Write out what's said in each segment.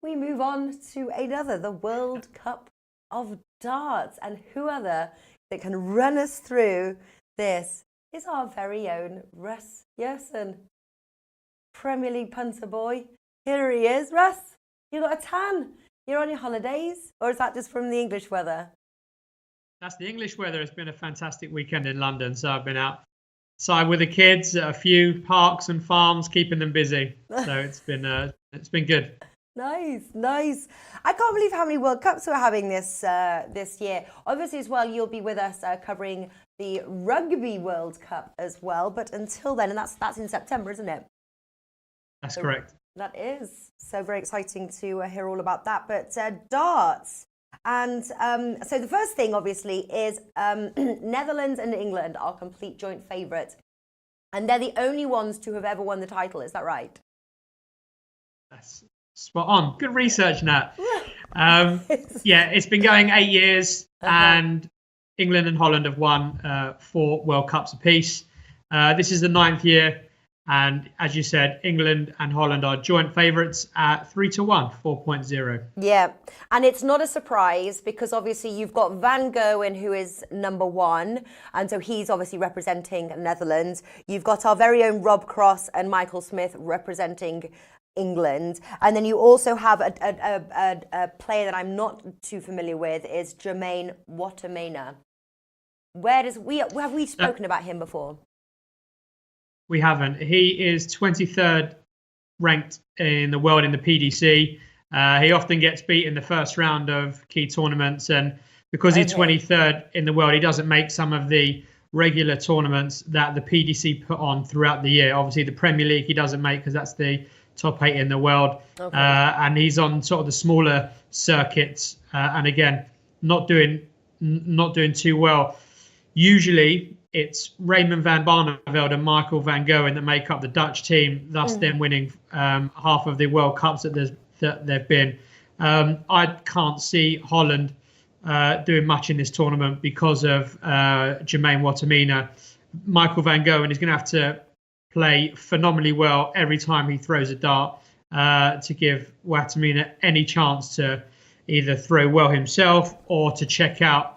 we move on to the World Cup of Darts. And who other that can run us through this is our very own Russ Yershon, Premier League punter boy. Here he is. Russ, you got a tan. You're on your holidays? Or is that just from the English weather? That's the English weather. It's been a fantastic weekend in London. So I've been outside with the kids at a few parks and farms, keeping them busy. So it's been good. Nice. I can't believe how many World Cups we're having this year. Obviously, as well, you'll be with us covering the Rugby World Cup as well. But until then, and that's in September, isn't it? That's correct. That is. So very exciting to hear all about that. But darts. And so the first thing, obviously, is Netherlands and England are complete joint favourites. And they're the only ones to have ever won the title. Is that right? That's spot on. Good research, Nat. Yeah, it's been going 8 years, and England and Holland have won 4 World Cups apiece. This is the 9th year. And as you said, England and Holland are joint favourites at 3-1, 4.0. Yeah, and it's not a surprise because obviously you've got Van Gerwen, who is number 1, and so he's obviously representing Netherlands. You've got our very own Rob Cross and Michael Smith representing England, and then you also have a player that I'm not too familiar with is Jermaine Watermena. Have we spoken about him before? We haven't. He is 23rd ranked in the world in the PDC. He often gets beat in the first round of key tournaments, and because he's 23rd in the world, he doesn't make some of the regular tournaments that the PDC put on throughout the year. Obviously, the Premier League he doesn't make because that's the top 8 in the world, and he's on sort of the smaller circuits, and again, not doing too well. Usually, it's Raymond van Barneveld and Michael van Gerwen that make up the Dutch team, thus them winning half of the World Cups that they've been. I can't see Holland doing much in this tournament because of Jermaine Watermena. Michael van Gerwen is going to have to play phenomenally well every time he throws a dart to give Watermena any chance to either throw well himself or to check out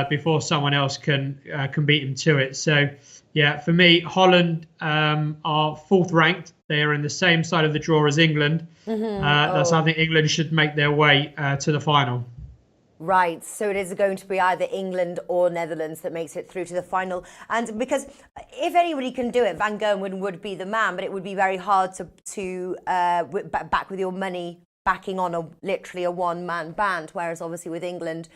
before someone else can beat him to it. So, yeah, for me, Holland are 4th ranked. They are in the same side of the draw as England. That's I think England should make their way to the final. Right, so it is going to be either England or Netherlands that makes it through to the final. And because if anybody can do it, Van Gerwen would be the man, but it would be very hard to back with your money backing on literally a one-man band, whereas obviously with England,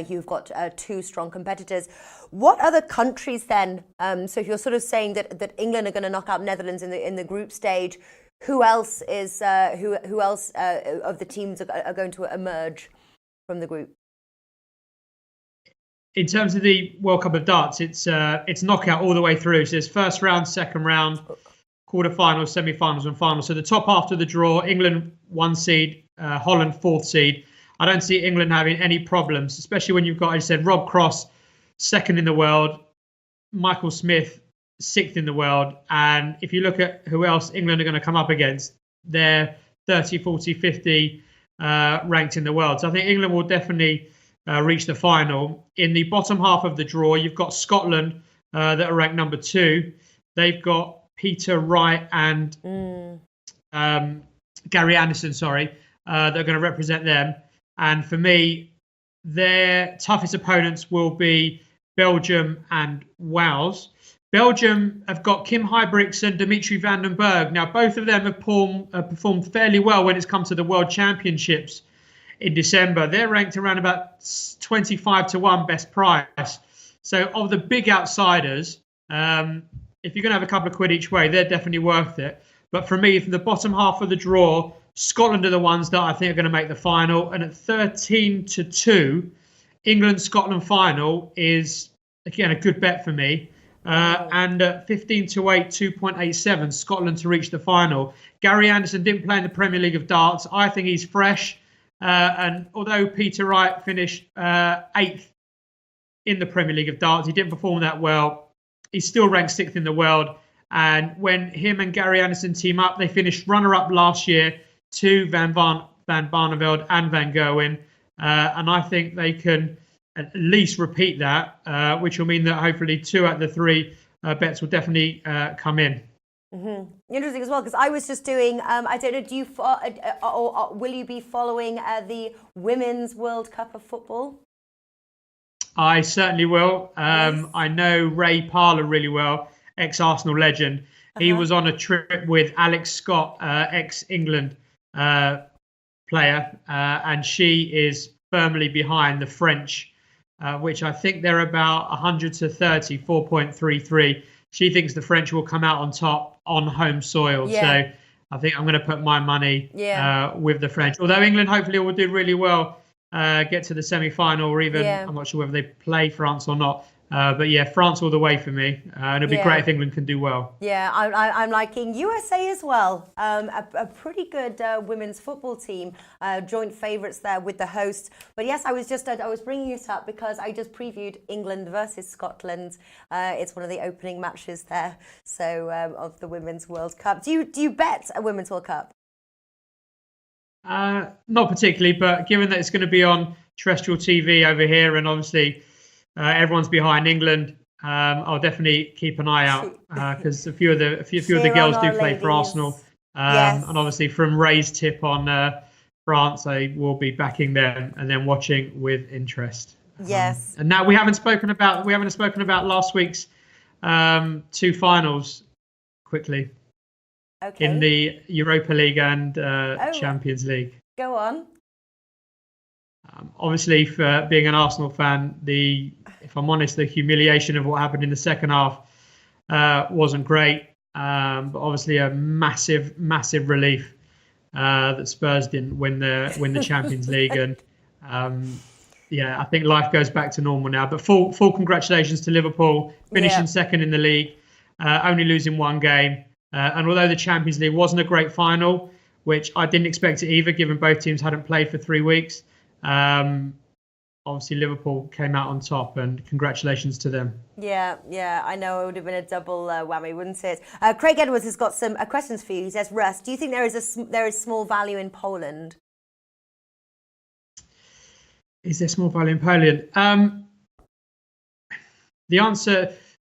you've got 2 strong competitors. What other countries then? So if you're sort of saying that England are going to knock out Netherlands in the group stage, who else is who else of the teams are going to emerge from the group? In terms of the World Cup of Darts, it's knockout all the way through. So there's first round, second round, quarterfinals, semi-finals, and finals. So the top half of the draw, England 1 seed, Holland 4th seed. I don't see England having any problems, especially when you've got, as I said, Rob Cross 2nd in the world, Michael Smith 6th in the world. And if you look at who else England are going to come up against, they're 30, 40, 50 ranked in the world. So I think England will definitely reach the final. In the bottom half of the draw, you've got Scotland that are ranked number 2. They've got Peter Wright and Gary Anderson, that are going to represent them. And for me, their toughest opponents will be Belgium and Wales. Belgium have got Kim Huybrechts and Dimitri van den Berg. Now, both of them have performed fairly well when it's come to the World Championships in December. They're ranked around about 25-1 best price. So of the big outsiders, if you're going to have a couple of quid each way, they're definitely worth it. But for me, from the bottom half of the draw, Scotland are the ones that I think are going to make the final. And at 13-2, England-Scotland final is, again, a good bet for me. And at 15-8, 2.87, Scotland to reach the final. Gary Anderson didn't play in the Premier League of Darts. I think he's fresh. And although Peter Wright finished 8th in the Premier League of Darts, he didn't perform that well. He's still ranked 6th in the world. And when him and Gary Anderson team up, they finished runner-up last year to Van Van Barneveld and Van Gerwen. And I think they can at least repeat that, which will mean that hopefully 2 out of the 3 bets will definitely come in. Interesting as well, because I was just doing, I don't know, do you, or will you be following the Women's World Cup of Football? I certainly will. Nice. I know Ray Parlour really well, ex-Arsenal legend. He was on a trip with Alex Scott, ex-England player, and she is firmly behind the French, which I think they're about 100 to 30, 4.33. She thinks the French will come out on top on home soil. So I think I'm going to put my money with the French. Although England hopefully will do really well, get to the semi-final, or even, I'm not sure whether they play France or not. But yeah, France all the way for me. And it'll be great if England can do well. Yeah, I'm liking USA as well. A pretty good women's football team, joint favourites there with the host. But yes, I was bringing it up because I just previewed England versus Scotland. It's one of the opening matches there, so of the Women's World Cup. Do you bet a Women's World Cup? Not particularly, but given that it's going to be on terrestrial TV over here, and obviously everyone's behind England, I'll definitely keep an eye out because a few of the girls do play for Arsenal, and obviously from Ray's tip on France, I will be backing them and then watching with interest. Yes. And now we haven't spoken about last week's 2 finals quickly. Okay. In the Europa League and Champions League. Go on. Obviously, for being an Arsenal fan, if I'm honest, the humiliation of what happened in the second half wasn't great. But obviously, a massive, massive relief that Spurs didn't win the Champions League. And I think life goes back to normal now. But full congratulations to Liverpool, finishing second in the league, only losing 1 game. And although the Champions League wasn't a great final, which I didn't expect it either, given both teams hadn't played for 3 weeks, obviously Liverpool came out on top, and congratulations to them. Yeah, I know it would have been a double whammy, wouldn't it? Craig Edwards has got some questions for you. He says, Russ, do you think there is small value in Poland? Is there small value in Poland? My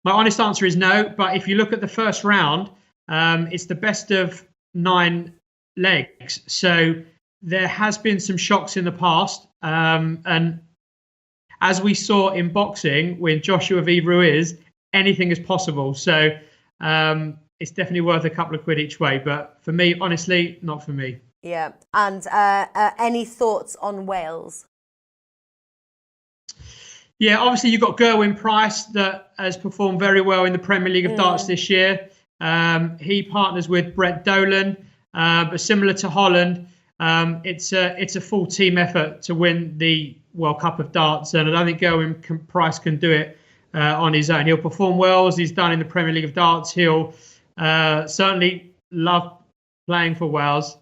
honest answer is no. But if you look at the first round, it's the best of 9 legs. So there has been some shocks in the past. And as we saw in boxing with Joshua V. Ruiz, anything is possible. So it's definitely worth a couple of quid each way. But for me, honestly, not for me. Yeah. And any thoughts on Wales? Yeah, obviously you've got Gerwyn Price that has performed very well in the Premier League of Darts this year. He partners with Brett Dolan, but similar to Holland, it's a full team effort to win the World Cup of Darts, and I don't think Gerwyn Price can do it on his own. He'll perform well as he's done in the Premier League of Darts. He'll certainly love playing for Wales,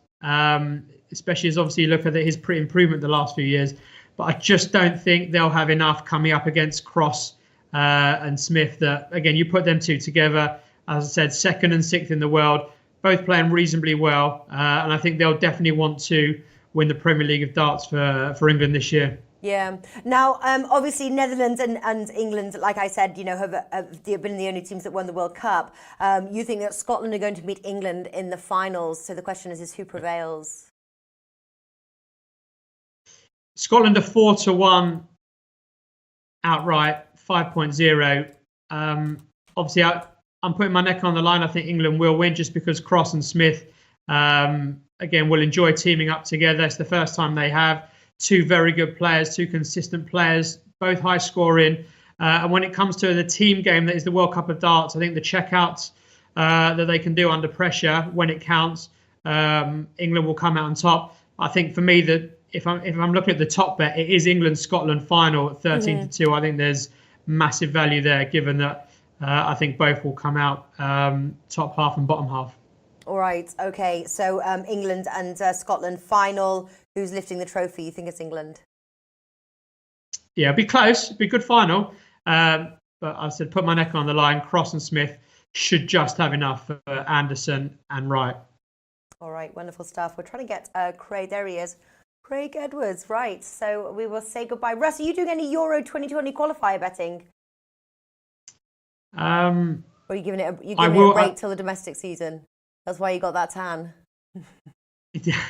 especially as obviously you look at his improvement the last few years. But I just don't think they'll have enough coming up against Cross and Smith. That again, you put them 2 together. As I said, 2nd and 6th in the world, both playing reasonably well. And I think they'll definitely want to win the Premier League of Darts for England this year. Yeah. Now, obviously, Netherlands and England, like I said, have been the only teams that won the World Cup. You think that Scotland are going to meet England in the finals. So the question is who prevails? Scotland are 4-1 outright, 5.0. Obviously, I'm putting my neck on the line. I think England will win just because Cross and Smith, again, will enjoy teaming up together. It's the first time they have 2 very good players, 2 consistent players, both high scoring. And when it comes to the team game that is the World Cup of Darts, I think the checkouts that they can do under pressure when it counts, England will come out on top. I think for me, that if I'm looking at the top bet, it is England-Scotland final at 13-2. I think there's massive value there, given that I think both will come out top half and bottom half. All right. Okay. So England and Scotland final. Who's lifting the trophy? You think it's England? Yeah, it'd be close. It'd be a good final. But I said, put my neck on the line. Cross and Smith should just have enough for Anderson and Wright. All right. Wonderful stuff. We're trying to get Craig. There he is. Craig Edwards, right. So we will say goodbye. Russ, are you doing any Euro 2020 qualifier betting? Um, Or are you giving it I a will. break till the domestic season? That's why you got that tan. Yeah.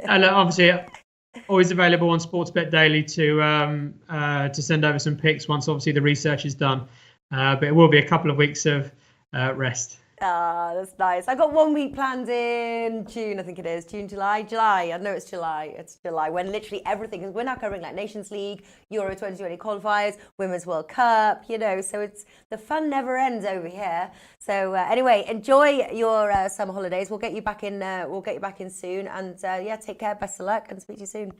And obviously, always available on Sportsbet Daily to send over some picks once obviously the research is done. But it will be a couple of weeks of rest. Ah, that's nice. I got 1 week planned in June, I think it is. July. I know it's July. It's July when literally everything, because we're now covering like Nations League, Euro 2020 qualifiers, Women's World Cup, so it's the fun never ends over here. So anyway, enjoy your summer holidays. We'll get you back in. We'll get you back in soon, and take care. Best of luck, and speak to you soon.